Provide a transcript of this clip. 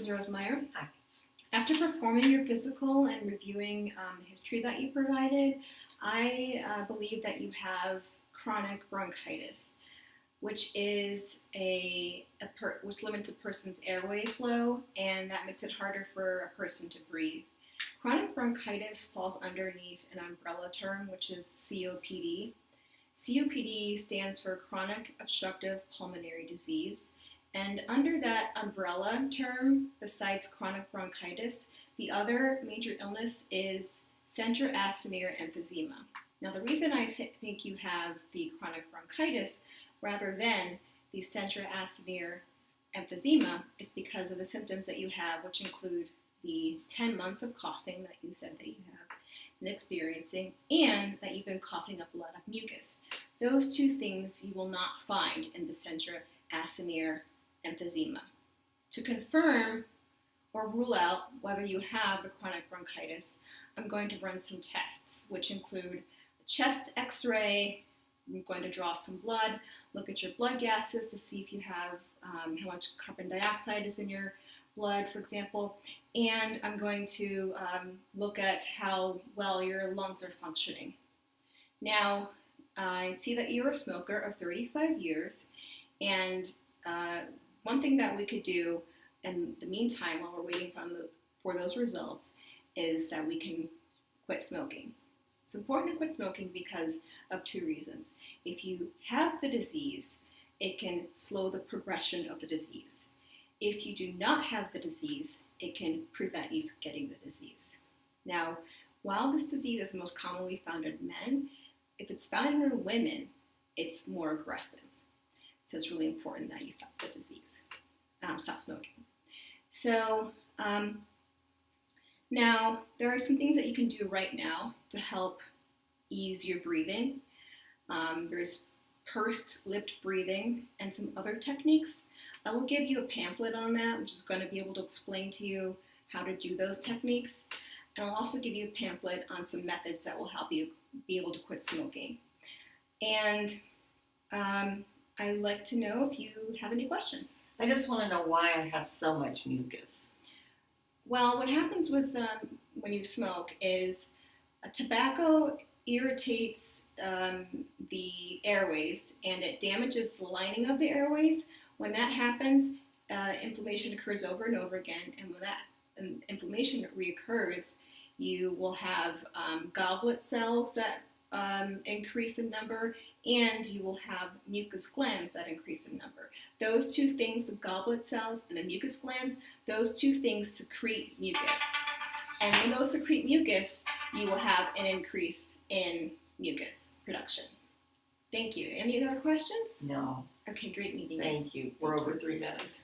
Ms. Rosemeyer. Hi. After performing your physical and reviewing the history that you provided, I believe that you have chronic bronchitis, which is which limits a person's airway flow, and that makes it harder for a person to breathe. Chronic bronchitis falls underneath an umbrella term, which is COPD. COPD stands for chronic obstructive pulmonary disease. And under that umbrella term, besides chronic bronchitis, the other major illness is central acinier emphysema. Now, the reason I think you have the chronic bronchitis rather than the central acinier emphysema is because of the symptoms that you have, which include the 10 months of coughing that you said that you have been experiencing, and that you've been coughing up a lot of mucus. Those two things you will not find in the central acinier emphysema. To confirm or rule out whether you have the chronic bronchitis, I'm going to run some tests, which include a chest x-ray. I'm going to draw some blood, look at your blood gases to see if you have how much carbon dioxide is in your blood, for example, and I'm going to look at how well your lungs are functioning. Now, I see that you're a smoker of 35 years, and one thing that we could do in the meantime while we're waiting for those results is that we can quit smoking. It's important to quit smoking because of two reasons. If you have the disease, it can slow the progression of the disease. If you do not have the disease, it can prevent you from getting the disease. Now, while this disease is most commonly found in men, if it's found in women, it's more aggressive. So it's really important that you stop the disease, stop smoking. So now there are some things that you can do right now to help ease your breathing. There's pursed lipped breathing and some other techniques. I will give you a pamphlet on that, which is going to be able to explain to you how to do those techniques. And I'll also give you a pamphlet on some methods that will help you be able to quit smoking. And I'd like to know if you have any questions. I just want to know why I have so much mucus. Well, what happens with when you smoke is tobacco irritates the airways and it damages the lining of the airways. When that happens, inflammation occurs over and over again, and when that inflammation reoccurs, you will have goblet cells that increase in number, and you will have mucus glands that increase in number. Those two things, the goblet cells and the mucus glands, those two things secrete mucus. And when those secrete mucus, you will have an increase in mucus production. Thank you. Any other questions? No. Okay, great meeting you. Thank you. We're over 3 minutes.